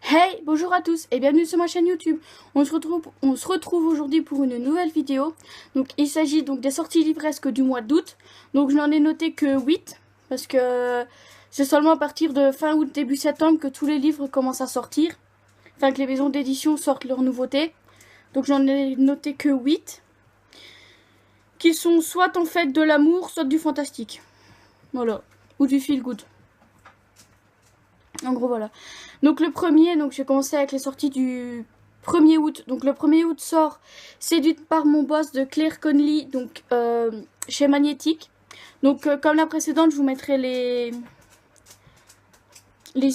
Hey, bonjour à tous et bienvenue sur ma chaîne YouTube. On se retrouve aujourd'hui pour une nouvelle vidéo. Donc il s'agit donc des sorties livresques du mois d'août. Donc je n'en ai noté que 8 parce que c'est seulement à partir de fin août début septembre que tous les livres commencent à sortir. Enfin que les maisons d'édition sortent leurs nouveautés. Donc j'en ai noté que 8 qui sont soit en fait de l'amour, soit du fantastique. Voilà, ou du feel good. En gros, voilà. Donc le premier, donc j'ai commencé avec les sorties du 1er août. Donc le 1er août sort Séduite par mon boss de Claire Connelly, donc chez Magnétique. Donc comme la précédente, je vous mettrai les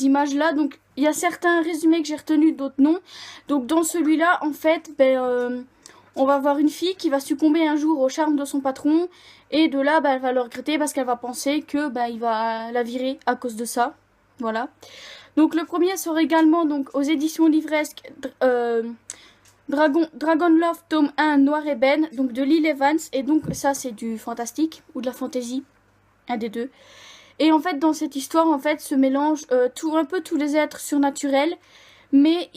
images là. Donc il y a certains résumés que j'ai retenus, d'autres non. Donc dans celui-là, en fait, on va voir une fille qui va succomber un jour au charme de son patron. Et de là, elle va le regretter parce qu'elle va penser que il va la virer à cause de ça. Voilà. Donc le premier sort également donc aux éditions livresques Dragon Love tome 1 Noir Ébène, donc de Lil Evans. Et donc ça c'est du fantastique ou de la fantasy, un des deux. Et en fait dans cette histoire en fait se mélange un peu tous les êtres surnaturels, mais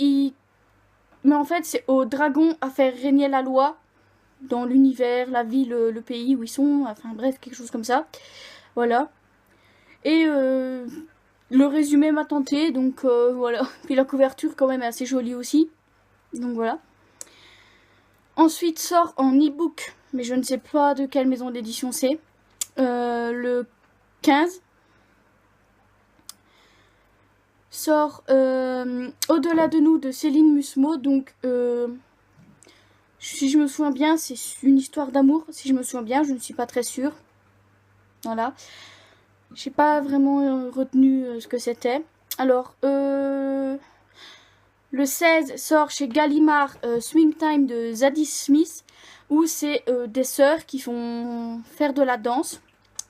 en fait c'est au dragon à faire régner la loi dans l'univers, la ville, le pays où ils sont, enfin bref quelque chose comme ça. Voilà. Et le résumé m'a tenté, donc voilà. Puis la couverture quand même est assez jolie aussi. Donc voilà. Ensuite sort en e-book, mais je ne sais pas de quelle maison d'édition c'est. Le 15. Sort Au-delà de nous de Céline Musmo. Donc si je me souviens bien, c'est une histoire d'amour. Si je me souviens bien, je ne suis pas très sûre. Voilà. J'ai pas vraiment retenu ce que c'était. Alors, le 16 sort chez Gallimard Swing Time de Zadie Smith, où c'est des sœurs qui font faire de la danse.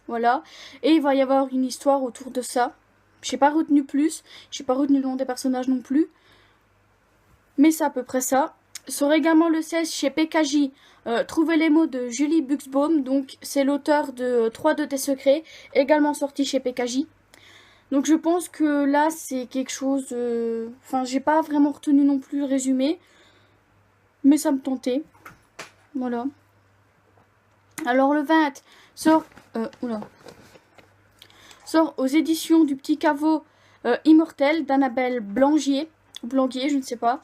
Voilà. Et il va y avoir une histoire autour de ça. J'ai pas retenu plus. J'ai pas retenu le nom des personnages non plus. Mais c'est à peu près ça. Sort également le 16 chez PKJ. Trouver les mots de Julie Buxbaum, donc c'est l'auteur de 3 de tes secrets, également sorti chez PKJ. Donc je pense que là c'est quelque chose, enfin j'ai pas vraiment retenu non plus le résumé, mais ça me tentait. Voilà. Alors le 20 sort, sort aux éditions du Petit Caveau Immortel d'Annabelle Blangier, je ne sais pas.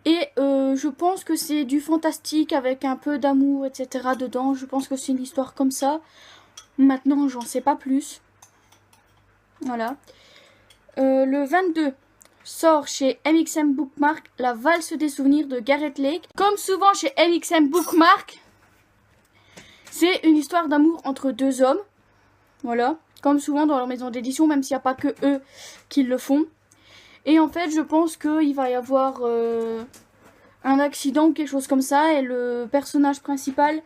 Et je pense que c'est du fantastique avec un peu d'amour, etc. dedans. Je pense que c'est une histoire comme ça. Maintenant, j'en sais pas plus. Voilà. Le 22 sort chez MXM Bookmark La valse des souvenirs de Gareth Lake. Comme souvent chez MXM Bookmark, c'est une histoire d'amour entre deux hommes. Voilà. Comme souvent dans leur maison d'édition, même s'il n'y a pas que eux qui le font. Et en fait, je pense qu'il va y avoir un accident ou quelque chose comme ça. Et le personnage principal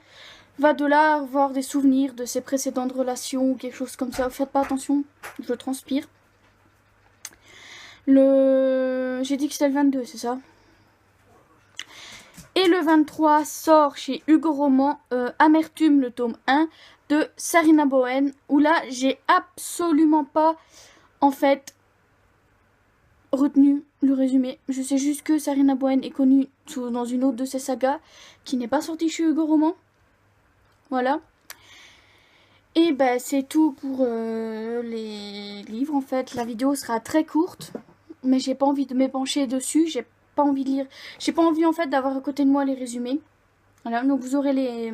va de là avoir des souvenirs de ses précédentes relations ou quelque chose comme ça. Faites pas attention, je transpire. J'ai dit que c'était le 22, c'est ça? Et le 23 sort chez Hugo Roman Amertume, le tome 1 de Sarina Bowen. Où là, j'ai absolument pas, en fait, retenu le résumé. Je sais juste que Sarina Bowen est connue dans une autre de ses sagas qui n'est pas sortie chez Hugo Roman. Voilà. Et c'est tout pour les livres. En fait, la vidéo sera très courte, mais j'ai pas envie de m'épancher dessus. J'ai pas envie de lire. J'ai pas envie en fait d'avoir à côté de moi les résumés. Voilà. Donc vous aurez les.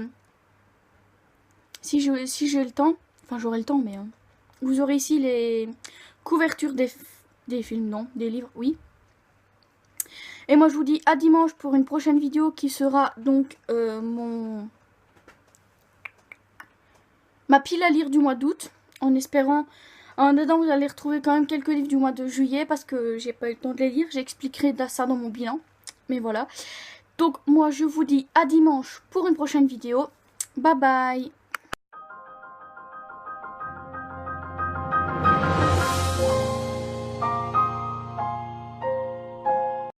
Si j'ai le temps, enfin j'aurai le temps, mais vous aurez ici les couvertures des films, non, des livres, oui. Et moi je vous dis à dimanche pour une prochaine vidéo qui sera donc ma pile à lire du mois d'août, en espérant. En dedans, vous allez retrouver quand même quelques livres du mois de juillet parce que j'ai pas eu le temps de les lire. J'expliquerai ça dans mon bilan. Mais voilà. Donc, moi, je vous dis à dimanche pour une prochaine vidéo. Bye bye.